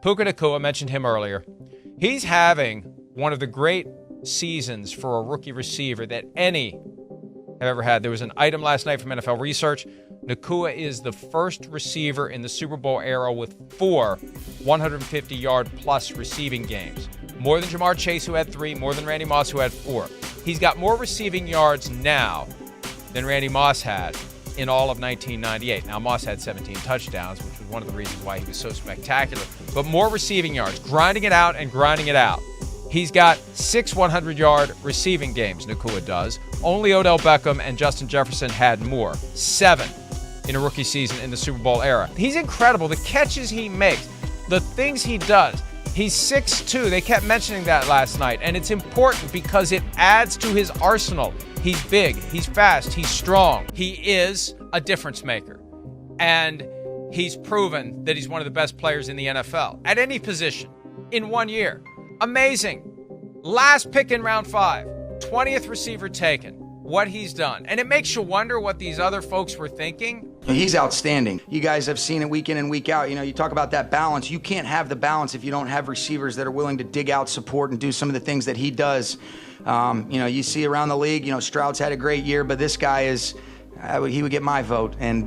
Puka Nacua, mentioned him earlier. He's having one of the great seasons for a rookie receiver that any have ever had. There was an item last night from NFL Research. Nacua is the first receiver in the Super Bowl era with 4 150-yard-plus receiving games. More than Jamar Chase, who had 3, more than Randy Moss, who had 4. He's got more receiving yards now than Randy Moss had in all of 1998. Now, Moss had 17 touchdowns, which was one of the reasons why he was so spectacular. But more receiving yards, grinding it out and grinding it out. He's got 6 100-yard receiving games, Nacua does. Only Odell Beckham and Justin Jefferson had more. 7 in a rookie season in the Super Bowl era. He's incredible. The catches he makes, the things he does. He's 6'2". They kept mentioning that last night, and it's important because it adds to his arsenal. He's big, he's fast, he's strong. He is a difference maker, and he's proven that he's one of the best players in the NFL at any position in 1 year. Amazing. Last pick in round 5, 20th receiver taken. What he's done. And it makes you wonder what these other folks were thinking. He's outstanding. You guys have seen it week in and week out. You know, you talk about that balance. You can't have the balance if you don't have receivers that are willing to dig out support and do some of the things that he does. You see around the league, Stroud's had a great year, but this guy is, he would get my vote. And,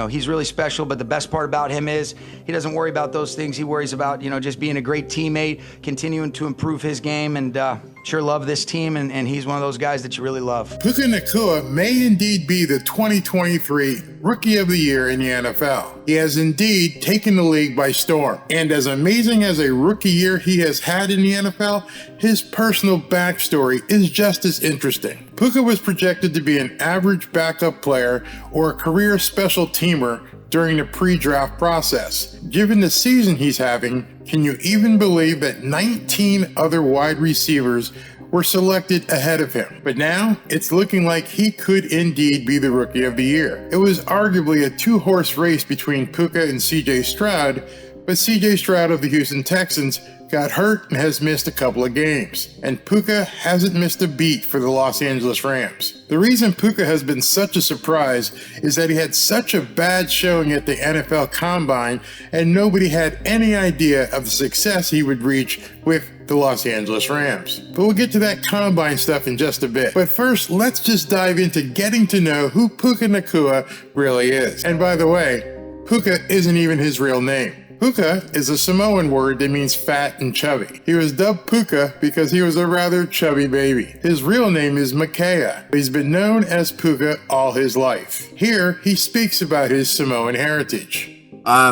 he's really special, but the best part about him is he doesn't worry about those things. He worries about, just being a great teammate, continuing to improve his game, and sure love this team, and he's one of those guys that you really love. Puka Nacua may indeed be the 2023 Rookie of the Year in the NFL. He has indeed taken the league by storm. And as amazing as a rookie year he has had in the NFL, his personal backstory is just as interesting. Puka was projected to be an average backup player or a career special teamer during the pre-draft process. Given the season he's having, can you even believe that 19 other wide receivers were selected ahead of him? But now, it's looking like he could indeed be the Rookie of the Year. It was arguably a 2-horse race between Puka and CJ Stroud, but CJ Stroud of the Houston Texans got hurt and has missed a couple of games. And Puka hasn't missed a beat for the Los Angeles Rams. The reason Puka has been such a surprise is that he had such a bad showing at the NFL Combine, and nobody had any idea of the success he would reach with the Los Angeles Rams. But we'll get to that Combine stuff in just a bit. But first, let's just dive into getting to know who Puka Nacua really is. And by the way, Puka isn't even his real name. Puka is a Samoan word that means fat and chubby. He was dubbed Puka because he was a rather chubby baby. His real name is Makea. He's been known as Puka all his life. Here, he speaks about his Samoan heritage.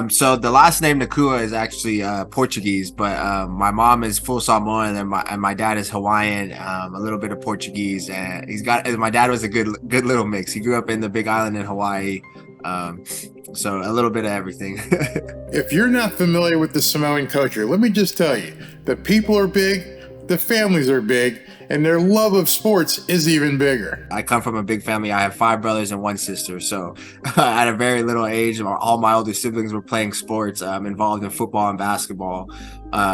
So the last name Nacua is actually Portuguese, but my mom is full Samoan and my dad is Hawaiian, a little bit of Portuguese, and my dad was a good little mix. He grew up in the Big Island in Hawaii. So a little bit of everything. If you're not familiar with the Samoan culture, let me just tell you, the people are big, the families are big, and their love of sports is even bigger. I come from a big family. I have 5 brothers and 1 sister. So at a very little age, all my older siblings were playing sports, involved in football and basketball.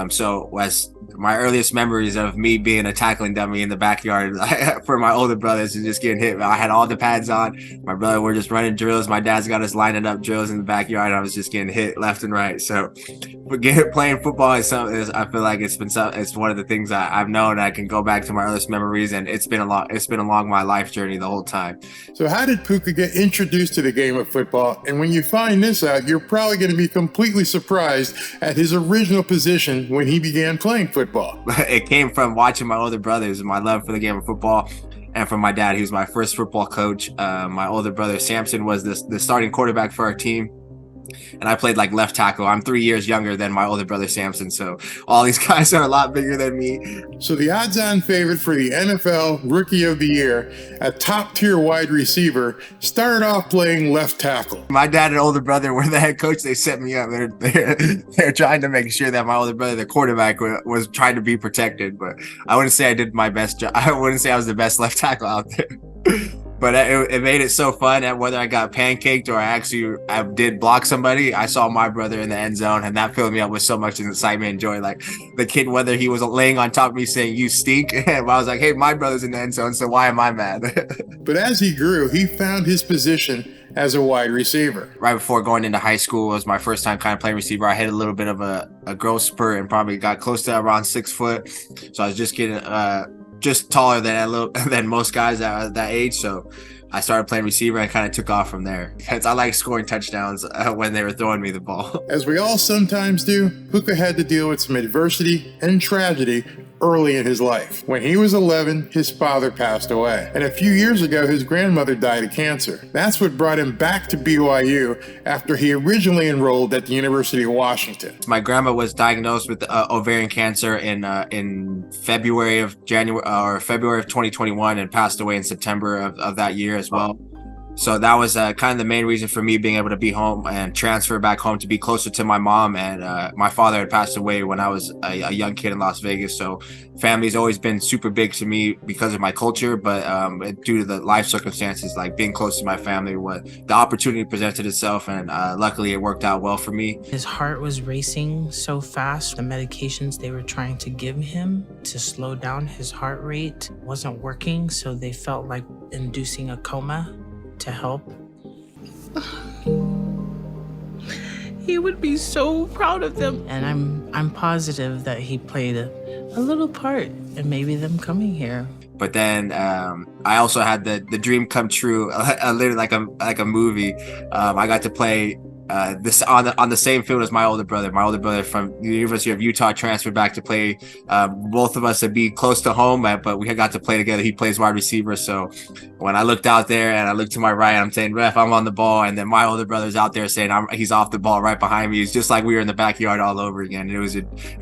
So as my earliest memories of me being a tackling dummy in the backyard for my older brothers and just getting hit. I had all the pads on. My brother were just running drills. My dad's got us lining up drills in the backyard. And I was just getting hit left and right. So playing football is something. I feel like it's one of the things I've known. I can go back to my earliest memories, and it's been along my life journey the whole time. So how did Puka get introduced to the game of football? And when you find this out, you're probably going to be completely surprised at his original position when he began playing football. It came from watching my older brothers and my love for the game of football, and from my dad. He was my first football coach. My older brother Samson was the starting quarterback for our team, and I played like left tackle. I'm 3 years younger than my older brother Samson, so all these guys are a lot bigger than me. So the odds-on favorite for the NFL Rookie of the Year, a top-tier wide receiver, started off playing left tackle. My dad and older brother were the head coach. They set me up. They're trying to make sure that my older brother, the quarterback, was trying to be protected. But I wouldn't say I did my best job. I wouldn't say I was the best left tackle out there. But it made it so fun that whether I got pancaked or I did block somebody, I saw my brother in the end zone, and that filled me up with so much excitement and joy. Like the kid, whether he was laying on top of me saying, "You stink," I was like, "Hey, my brother's in the end zone, so why am I mad?" But as he grew, he found his position as a wide receiver. Right before going into high school, it was my first time kind of playing receiver. I hit a little bit of a growth spurt and probably got close to around 6 foot. So I was just getting just taller than most guys at that age. So I started playing receiver and kind of took off from there because I like scoring touchdowns when they were throwing me the ball. As we all sometimes do, Puka had to deal with some adversity and tragedy early in his life. When he was 11, his father passed away. And a few years ago, his grandmother died of cancer. That's what brought him back to BYU after he originally enrolled at the University of Washington. My grandma was diagnosed with ovarian cancer in February of 2021 and passed away in September of that year as well. So that was kind of the main reason for me being able to be home and transfer back home to be closer to my mom. And my father had passed away when I was a young kid in Las Vegas. So family's always been super big to me because of my culture, but due to the life circumstances, like being close to my family, the opportunity presented itself, and luckily it worked out well for me. His heart was racing so fast. The medications they were trying to give him to slow down his heart rate wasn't working, so they felt like inducing a coma to help. He would be so proud of them. And I'm positive that he played a little part in maybe them coming here. But then I also had the dream come true, literally like a movie. I got to play this on the same field as my older brother. My older brother from the University of Utah transferred back to play. Both of us to be close to home, but we got to play together. He plays wide receiver. So when I looked out there and I looked to my right, I'm saying, "Ref, I'm on the ball," and then my older brother's out there saying, "He's off the ball right behind me." It's just like we were in the backyard all over again. It was a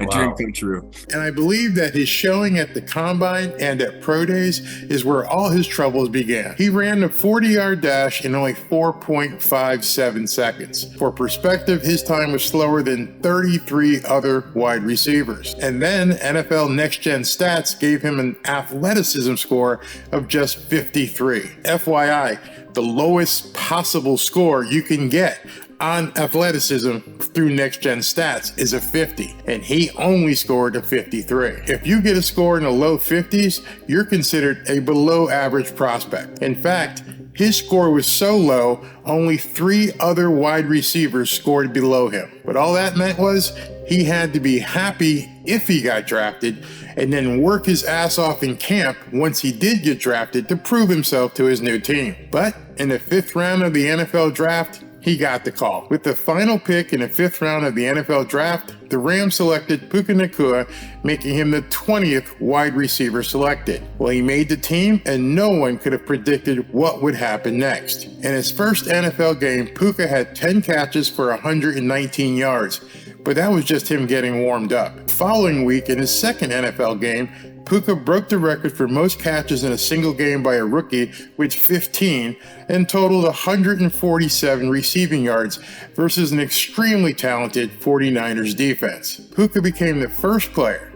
dream come true. And I believe that his showing at the Combine and at Pro Days is where all his troubles began. He ran the 40-yard dash in only 4.57 seconds. For perspective, his time was slower than 33 other wide receivers. And then NFL Next Gen Stats gave him an athleticism score of just 53. FYI, the lowest possible score you can get on athleticism through Next Gen Stats is a 50, and he only scored a 53. If you get a score in the low 50s, you're considered a below average prospect. In fact, his score was so low, only 3 other wide receivers scored below him. But all that meant was he had to be happy if he got drafted and then work his ass off in camp once he did get drafted to prove himself to his new team. But in the 5th round of the NFL draft, he got the call. With the final pick in the 5th round of the NFL draft, the Rams selected Puka Nacua, making him the 20th wide receiver selected. Well, he made the team, and no one could have predicted what would happen next. In his first NFL game, Puka had 10 catches for 119 yards, but that was just him getting warmed up. The following week, in his second NFL game, Puka broke the record for most catches in a single game by a rookie with 15 and totaled 147 receiving yards versus an extremely talented 49ers defense. Puka became the first player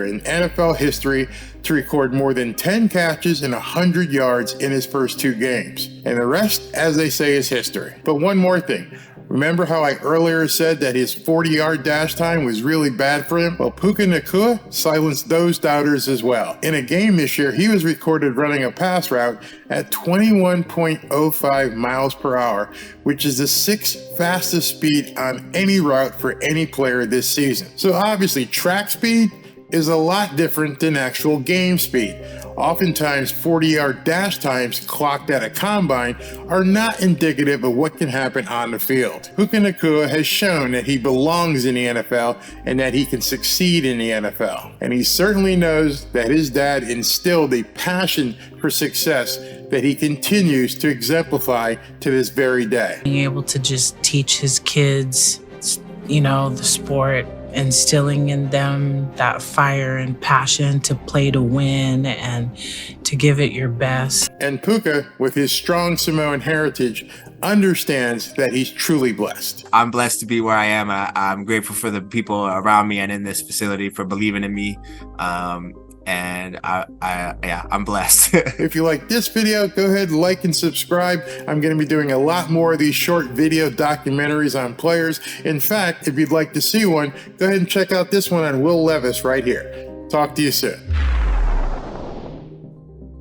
in NFL history to record more than 10 catches and 100 yards in his first 2 games. And the rest, as they say, is history. But one more thing. Remember how I earlier said that his 40-yard dash time was really bad for him? Well, Puka Nacua silenced those doubters as well. In a game this year, he was recorded running a pass route at 21.05 miles per hour, which is the 6th fastest speed on any route for any player this season. So obviously, track speed is a lot different than actual game speed. Oftentimes, 40-yard dash times clocked at a combine are not indicative of what can happen on the field. Puka Nacua has shown that he belongs in the NFL and that he can succeed in the NFL. And he certainly knows that his dad instilled a passion for success that he continues to exemplify to this very day. Being able to just teach his kids, the sport, instilling in them that fire and passion to play to win and to give it your best. And Puka, with his strong Samoan heritage, understands that he's truly blessed. I'm blessed to be where I am. I'm grateful for the people around me and in this facility for believing in me. And I'm blessed. If you like this video, go ahead, like and subscribe. I'm going to be doing a lot more of these short video documentaries on players. In fact, if you'd like to see one, go ahead and check out this one on Will Levis right here. Talk to you soon.